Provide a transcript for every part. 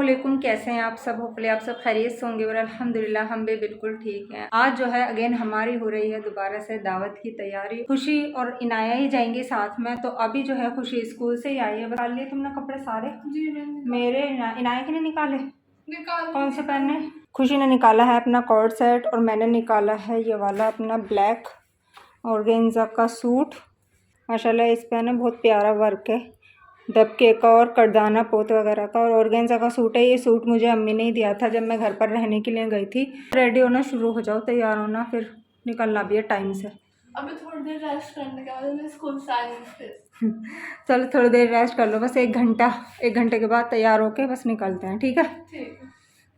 अस्सलामुअलैकुम, कैसे हैं आप सब। होपफुली आप सब खैरियत से होंगे और अल्हम्दुलिल्लाह हम भी बिल्कुल ठीक हैं। आज जो है अगेन हमारी हो रही है दोबारा से दावत की तैयारी। खुशी और इनाया ही जाएंगी साथ में। तो अभी जो है खुशी स्कूल से ही आई है। निकाल लिए तुमने कपड़े सारे? जी मेरे इनाया के नहीं निकाले? कौन से पहने? खुशी ने निकाला है अपना कॉर्ड सेट और मैंने निकाला है ये वाला अपना ब्लैक ऑर्गेन्जा का सूट। माशाल्लाह इस पर ना बहुत प्यारा वर्क है, दबके का और करदाना पोत वगैरह का, और ऑर्गेन्जा का सूट है। ये सूट मुझे अम्मी ने ही दिया था जब मैं घर पर रहने के लिए गई थी। रेडी होना शुरू हो जाओ, तैयार होना, फिर निकलना भी है टाइम से। अभी थोड़ी देर रेस्ट करने के बाद मैं स्कूल से आई हूँ। चलो थोड़ी देर रेस्ट कर लो, बस एक घंटे के बाद तैयार होके बस निकलते हैं। ठीक है?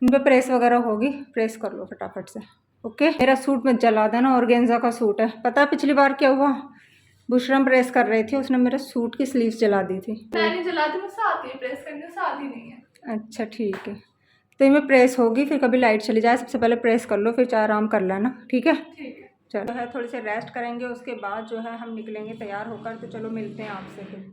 इन पर प्रेस वगैरह होगी, प्रेस कर लो फटाफट से। ओके, मेरा सूट मत जला देना, ऑर्गेन्जा का सूट है। पता है पिछली बार क्या हुआ? बुशरम प्रेस कर रही थी, उसने मेरे सूट की स्लीव्स जला दी थी। मैं नहीं जलाती, मुझसे आती है प्रेस करने, से आती नहीं है। अच्छा ठीक है, तो इनमें प्रेस होगी, फिर कभी लाइट चली जाए सबसे पहले प्रेस कर लो, फिर चाहे आराम कर लेना। ठीक है? ठीक है। चलो है थोड़ी सी रेस्ट करेंगे, उसके बाद जो है हम निकलेंगे तैयार होकर। तो चलो मिलते हैं आपसे फिर।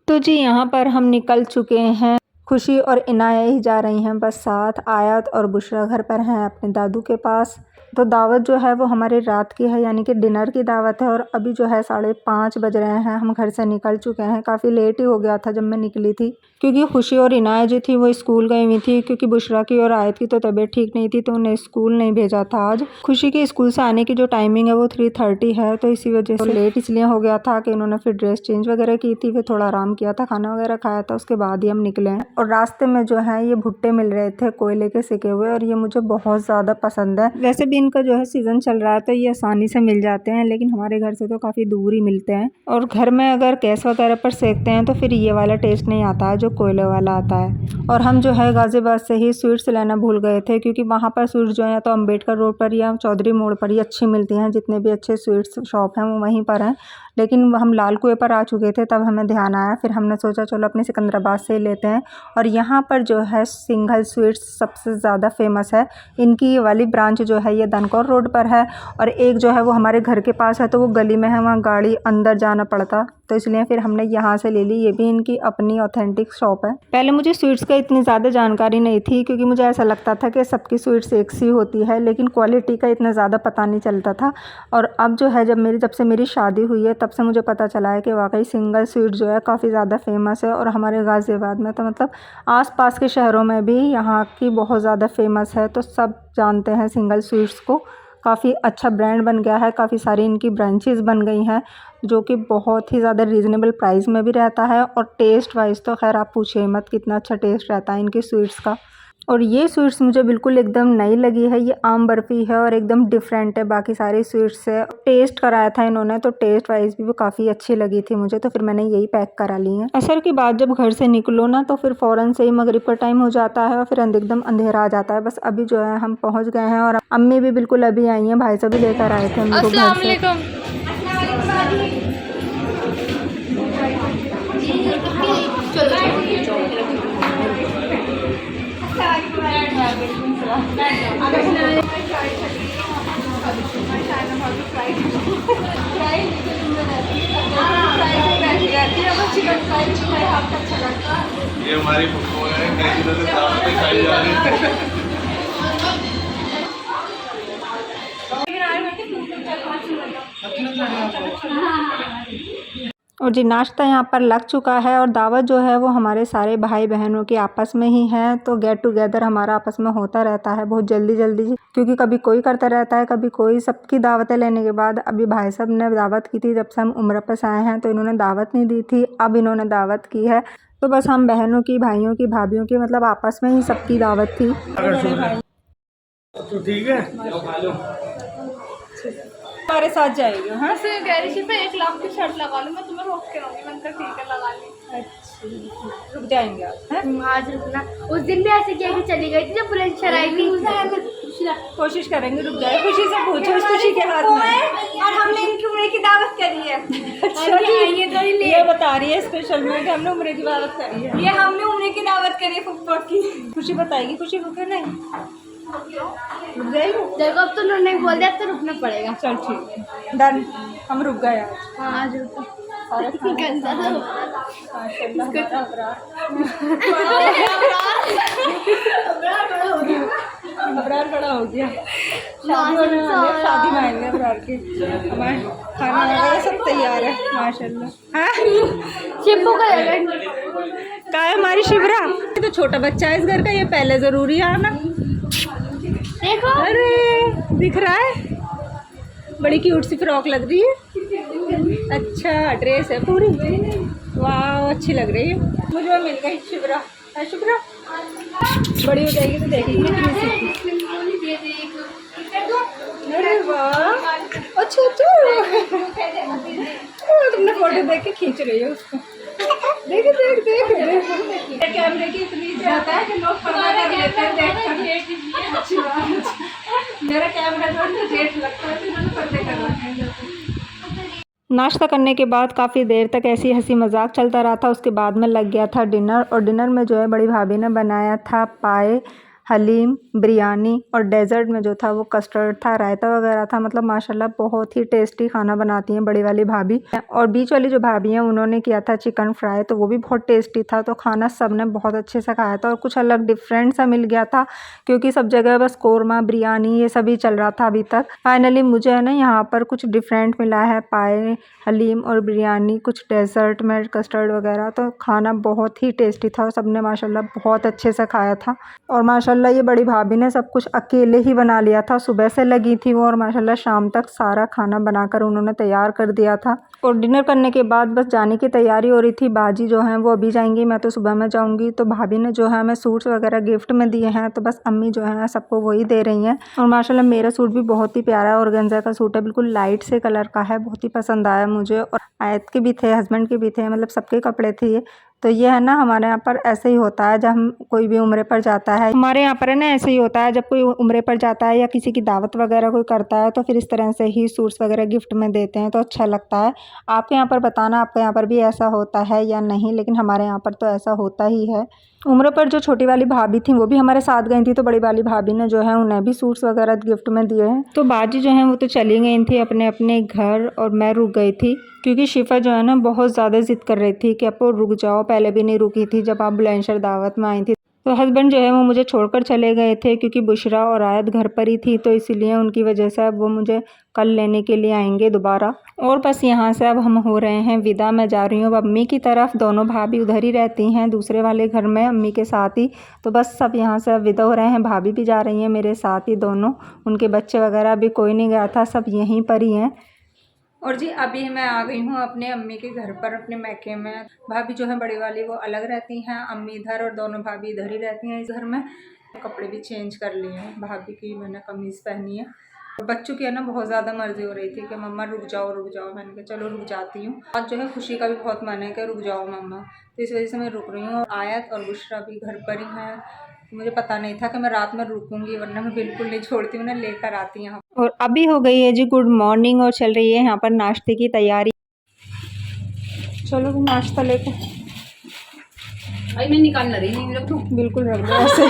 तो जी यहाँ पर हम निकल चुके हैं। खुशी और इनाया ही जा रही हैं बस साथ। आयत और बुशरा घर पर हैं अपने दादू के पास। तो दावत जो है वो हमारी रात की है, यानी कि डिनर की दावत है। और अभी जो है 5:30 बज रहे हैं, हम घर से निकल चुके हैं। काफ़ी लेट ही हो गया था जब मैं निकली थी, क्योंकि खुशी और इनाया जो थी वो स्कूल गई हुई थी, क्योंकि बुशरा की और आयत की तो तबीयत ठीक नहीं थी, तो उन्हें स्कूल नहीं भेजा था आज। खुशी के स्कूल से आने की जो टाइमिंग है वो 3:30 है, तो इसी वजह से लेट इसलिए हो गया था कि उन्होंने फिर ड्रेस चेंज वगैरह की थी, फिर थोड़ा आराम किया था, खाना वगैरह खाया था, उसके बाद ही हम निकले हैं। और रास्ते में जो है ये भुट्टे मिल रहे थे कोयले के सिके हुए, और ये मुझे बहुत ज़्यादा पसंद है। वैसे भी इनका जो है सीज़न चल रहा है तो ये आसानी से मिल जाते हैं, लेकिन हमारे घर से तो काफ़ी दूर ही मिलते हैं। और घर में अगर गैस वगैरह पर सेकते हैं तो फिर ये वाला टेस्ट नहीं आता है जो कोयले वाला आता है। और हम जो है गाज़ियाबाद से ही स्वीट्स लेना भूल गए थे, क्योंकि वहाँ पर स्वीट्स जो है तो अम्बेडकर रोड पर या चौधरी मोड़ पर ही अच्छी मिलती हैं। जितने भी अच्छे स्वीट्स शॉप हैं वो वहीं पर हैं, लेकिन हम लाल कुएं पर आ चुके थे तब हमें ध्यान आया। फिर हमने सोचा चलो अपने सिकंदराबाद से ही लेते हैं। और यहाँ पर जो है सिंघल स्वीट्स सबसे ज़्यादा फेमस है। इनकी ये वाली ब्रांच जो है ये दनकौर रोड पर है, और एक जो है वो हमारे घर के पास है, तो वो गली में है, वहाँ गाड़ी अंदर जाना पड़ता, तो इसलिए फिर हमने यहाँ से ले ली। ये भी इनकी अपनी ऑथेंटिक शॉप है। पहले मुझे स्वीट्स का इतनी ज़्यादा जानकारी नहीं थी, क्योंकि मुझे ऐसा लगता था कि सबकी स्वीट्स एक सी होती है, लेकिन क्वालिटी का इतना ज़्यादा पता नहीं चलता था। और अब जो है जब से मेरी शादी हुई है तब से मुझे पता चला है कि वाकई सिंगल स्वीट जो है काफ़ी ज़्यादा फेमस है। और हमारे गाज़ियाबाद में तो मतलब आसपास के शहरों में भी यहाँ की बहुत ज़्यादा फेमस है, तो सब जानते हैं सिंगल स्वीट्स को। काफ़ी अच्छा ब्रांड बन गया है, काफ़ी सारी इनकी ब्रांचेस बन गई हैं, जो कि बहुत ही ज़्यादा रीज़नेबल प्राइस में भी रहता है। और टेस्ट वाइज तो खैर आप पूछिए मत, कितना अच्छा टेस्ट रहता है इनकी स्वीट्स का। और ये स्वीट्स मुझे बिल्कुल एकदम नई लगी है। ये आम बर्फ़ी है और एकदम डिफरेंट है बाकी सारी स्वीट्स से। टेस्ट कराया था इन्होंने, तो टेस्ट वाइज भी वो काफ़ी अच्छी लगी थी मुझे, तो फिर मैंने यही पैक करा ली है। असर के बाद जब घर से निकलो ना तो फिर फ़ौरन से ही मगरिब का टाइम हो जाता है और फिर एकदम अंधेरा आ जाता है। बस अभी जो है हम पहुँच गए हैं, और अम्मी भी बिल्कुल अभी आई हैं, भाई साहब भी लेकर आए थे अम्मी को घर से। ये हमारी फुफो है, कैसी तरह से दाल पे खाई जा रही है। और जी नाश्ता यहाँ पर लग चुका है, और दावत जो है वो हमारे सारे भाई बहनों की आपस में ही है, तो गेट टुगेदर हमारा आपस में होता रहता है बहुत जल्दी जल्दी, क्योंकि कभी कोई करता रहता है कभी कोई। सबकी दावतें लेने के बाद अभी भाई साहब ने दावत की थी जब से हम उम्र पर आए हैं, तो इन्होंने दावत नहीं दी थी, अब इन्होंने दावत की है। तो बस हम बहनों की, भाइयों की, भाभीयों की, मतलब आपस में ही सबकी दावत थी। तो ठीक है, हमारे साथ जाएगी। हाँ गैरिश पे 1 लाख की शर्ट लगा लूँ, मैं तुम्हें रोक के आऊँगी। मैंने कहा ठीक है लगा ली। अच्छा रुक जाएंगे आज? आज रुकना। उस दिन भी ऐसे किया कि चली गई थी जब बुलंदशहर आई थी। कोशिश करेंगे रुक जाए। खुशी से पूछो, खुशी के हाथ में। और हमने इनकी उम्र की दावत करी है। अच्छा ये बता रही है स्पेशल में कि हमने उम्र की दावत करी है। ये हमने उम्र की दावत करी है फुफ्फो की। खुशी बताएगी। खुशी रुके नहीं, रुक जाएगी। देखो अब तो उन्होंने बोल दिया तो रुकना पड़ेगा। चल ठीक है, डन, हम रुक गए आज। हाँ आज रुको। सारा गंदा सा हो रहा था। माशाल्लाह बड़ा अबरार बड़ा हो गया। शादी होने वाली है, शादी में आएंगे अबरार के। हमारे खाना वगैरह सब तैयार है माशाल्लाह। हाँ शिब्बू का लगा का है हमारी शिवरा। ये तो छोटा बच्चा है इस घर का, ये पहले ज़रूरी है ना। देखो अरे दिख रहा है, बड़ी क्यूट सी फ्रॉक लग रही है। अच्छा ड्रेस है पूरी, वाह अच्छी लग रही है। मुझे मिल गई शिवरा है। शिवरा बड़ी हो जाएगी तो देखेंगे कितनी सी। अरे वाह अच्छा तुमने फोटो देख के खींच रही हो उसको। देख देख देख देख कैमरे की इतनी इज्जत है कि लोग पर्दा कर लेते हैं देख। मेरा कैमरा जो जेठ लगता है तो इन्होंने पर्दे कर रखे हैं। नाश्ता करने के बाद काफ़ी देर तक ऐसी हंसी मजाक चलता रहा था। उसके बाद में लग गया था डिनर, और डिनर में जो है बड़ी भाभी ने बनाया था पाए, हलीम, बिरयानी, और डेज़र्ट में जो था वो कस्टर्ड था, रायता वगैरह था। मतलब माशाल्लाह बहुत ही टेस्टी खाना बनाती हैं बड़ी वाली भाभी। और बीच वाली जो भाभी हैं उन्होंने किया था चिकन फ्राई, तो वो भी बहुत टेस्टी था। तो खाना सब ने बहुत अच्छे से खाया था और कुछ अलग डिफरेंट सा मिल गया था, क्योंकि सब जगह बस कौरमा बिरयानी ये सभी चल रहा था अभी तक। फाइनली मुझे है ना यहाँ पर कुछ डिफरेंट मिला है, पाए, हलीम और बिरयानी, कुछ डेज़र्ट में कस्टर्ड वगैरह। तो खाना बहुत ही टेस्टी था और सब ने माशाल्लाह बहुत अच्छे से खाया था। और माशाल्लाह ये बड़ी भाभी ने सब कुछ अकेले ही बना लिया था, सुबह से लगी थी वो, और माशाल्लाह शाम तक सारा खाना बनाकर उन्होंने तैयार कर दिया था। और डिनर करने के बाद बस जाने की तैयारी हो रही थी। बाजी जो हैं वो अभी जाएंगी, मैं तो सुबह में जाऊंगी। तो भाभी ने जो है हमें सूट्स वगैरह गिफ्ट में दिए हैं, तो बस अम्मी जो है सबको वही दे रही हैं। और माशाल्लाह मेरा सूट भी बहुत ही प्यारा है, ऑर्गेन्जा का सूट है, बिल्कुल लाइट से कलर का है, बहुत ही पसंद आया मुझे। और आयत के भी थे, हस्बैंड के भी थे, मतलब सबके कपड़े थे ये। तो ये है ना हमारे यहाँ पर ऐसे ही होता है जब हम कोई भी उम्रे पर जाता है। हमारे यहाँ पर है ना ऐसे ही होता है, जब कोई उम्रे पर जाता है या किसी की दावत वगैरह कोई करता है तो फिर इस तरह से ही सूट्स वगैरह गिफ्ट में देते हैं, तो अच्छा लगता है। आपके यहाँ पर बताना आपके यहाँ पर भी ऐसा होता है या नहीं, लेकिन हमारे यहाँ पर तो ऐसा होता ही है। उम्र पर जो छोटी वाली भाभी थी वो भी हमारे साथ गई थी, तो बड़ी वाली भाभी ने जो है उन्हें भी सूट्स वगैरह गिफ्ट में दिए हैं। तो बाजी जो है वो तो चली गई थी अपने अपने घर, और मैं रुक गई थी क्योंकि शिफा जो है ना बहुत ज़्यादा ज़िद कर रही थी कि आप रुक जाओ। पहले भी नहीं रुकी थी जब आप बुलंदशहर दावत में आई थी। तो हस्बैंड जो है वो मुझे छोड़कर चले गए थे, क्योंकि बुशरा और आयत घर पर ही थी, तो इसीलिए उनकी वजह से अब वो मुझे कल लेने के लिए आएंगे दोबारा। और बस यहाँ से अब हम हो रहे हैं विदा। मैं जा रही हूँ अब अम्मी की तरफ, दोनों भाभी उधर ही रहती हैं दूसरे वाले घर में अम्मी के साथ ही। तो बस सब यहाँ से अब विदा हो रहे हैं। भाभी भी जा रही हैं मेरे साथ ही दोनों, उनके बच्चे वगैरह अभी कोई नहीं गया था, सब यहीं पर ही हैं। और जी अभी मैं आ गई हूँ अपने अम्मी के घर पर, अपने मैके में। भाभी जो है बड़ी वाली वो अलग रहती हैं, अम्मी इधर, और दोनों भाभी इधर ही रहती हैं इस घर में। कपड़े भी चेंज कर लिए हैं, भाभी की मैंने कमीज़ पहनी है। और बच्चों की है ना बहुत ज़्यादा मर्जी हो रही थी कि मम्मा रुक जाओ रुक जाओ। मैंने कहा चलो रुक जाती हूँ। आज जो है खुशी का भी बहुत मन है कि रुक जाओ मम्मा, तो इस वजह से मैं रुक रही हूँ। और आयत और बुशरा भी घर पर ही हैं। मुझे पता नहीं था कि मैं रात में रुकूंगी, वरना मैं बिल्कुल नहीं छोड़ती, उन्हें लेकर आती यहाँ। और अभी हो गई है जी गुड मॉर्निंग, और चल रही है यहाँ पर नाश्ते की तैयारी। चलो भी नाश्ता लेकर मैं निकालना रही नहीं रख दूँ, बिल्कुल रख दो ऐसे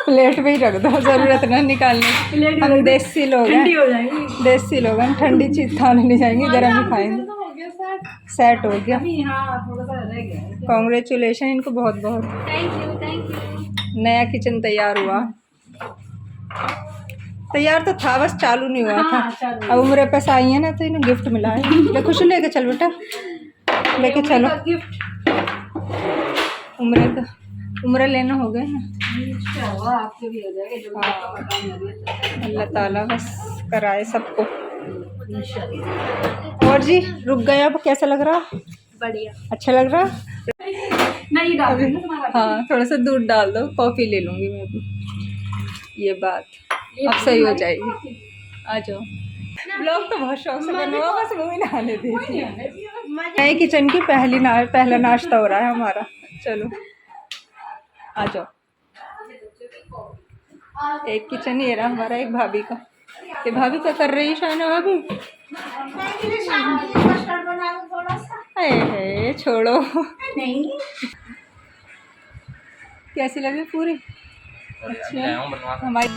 प्लेट पे ही रख दो, ज़रूरत ना निकालने। हम देसी लोग हैं, हो जाएंगी। देसी लोग हैं, ठंडी चीज़ खाने नहीं जाएंगे, गर्म ही खाएंगे। हो गया सेट हो गया। हाँ थोड़ा सा रह गया। कॉन्ग्रेचुलेशन इनको बहुत बहुत। Thank you. नया किचन तैयार हुआ, तैयार तो था बस चालू नहीं हुआ था। अब उम्र पे आई है ना तो इन्हें गिफ्ट मिला है। ले खुशी लेके चल बेटा, लेके चलो। उम्र लेना हो गया ना, आपके भी हो जाएगा। अल्लाह ताला बस कराए सबको। और जी रुक गए, अब कैसा लग रहा? बढ़िया, अच्छा लग रहा? नहीं डाल अभी हाँ थोड़ा सा दूध डाल दो, कॉफ़ी ले लूँगी मैं भी। ये बात अब सही हो जाएगी। आ जाओ। ब्लॉग तो बहुत शौक से करना हुआ, बस मुँह ही नहाने देती है। नए किचन की पहला नाश्ता हो रहा है हमारा। चलो आ जाओ। एक किचन ये रहा हमारा, एक भाभी का। ये भाभी क्या कर रही है शाना भाभी? है छोड़ो नहीं कैसी लगी पूरी? अच्छा हमारी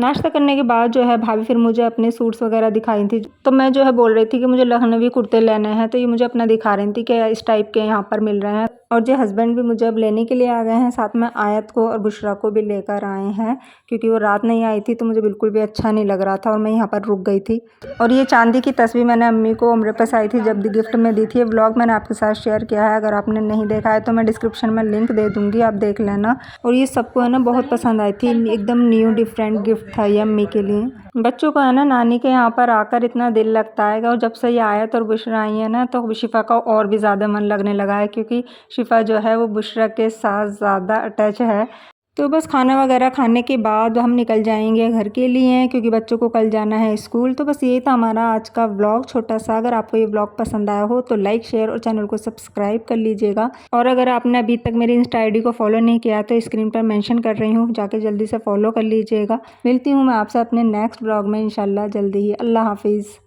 नाश्ता करने के बाद जो है भाभी फिर मुझे अपने सूट्स वगैरह दिखाई थी। तो मैं जो है बोल रही थी कि मुझे लखनवी कुर्ते लेने हैं, तो ये मुझे अपना दिखा रही थी कि इस टाइप के यहाँ पर मिल रहे हैं। और जो हस्बैंड भी मुझे अब लेने के लिए आ गए हैं, साथ में आयत को और बुशरा को भी लेकर आए हैं, क्योंकि वो रात नहीं आई थी तो मुझे बिल्कुल भी अच्छा नहीं लग रहा था और मैं यहाँ पर रुक गई थी। और ये चांदी की तस्वीर मैंने अम्मी को उम्र पर आई थी जब गिफ्ट में दी थी। ये व्लॉग मैंने आपके साथ शेयर किया है, अगर आपने नहीं देखा है तो मैं डिस्क्रिप्शन में लिंक दे दूँगी, आप देख लेना। और ये सबको है ना बहुत पसंद आई थी, एकदम न्यू डिफरेंट गिफ्ट था ये अम्मी के लिए। बच्चों को है ना नानी के यहाँ पर आकर इतना दिल लगता है और जब से ये आयत और बुशरा आई है ना तो शिफा का और भी ज़्यादा मन लगने लगा है, क्योंकि शिफा जो है वो बुशरा के साथ ज़्यादा अटैच है। तो बस खाना वगैरह खाने के बाद हम निकल जाएंगे घर के लिए, क्योंकि बच्चों को कल जाना है स्कूल। तो बस यही था हमारा आज का व्लॉग छोटा सा। अगर आपको ये व्लॉग पसंद आया हो तो लाइक शेयर और चैनल को सब्सक्राइब कर लीजिएगा। और अगर आपने अभी तक मेरी इंस्टा आईडी को फॉलो नहीं किया तो स्क्रीन पर मेंशन कर रही हूँ, जाके जल्दी से फॉलो कर लीजिएगा। मिलती हूँ मैं आपसे अपने नेक्स्ट व्लॉग में इंशाल्लाह जल्दी ही। अल्लाह हाफिज़।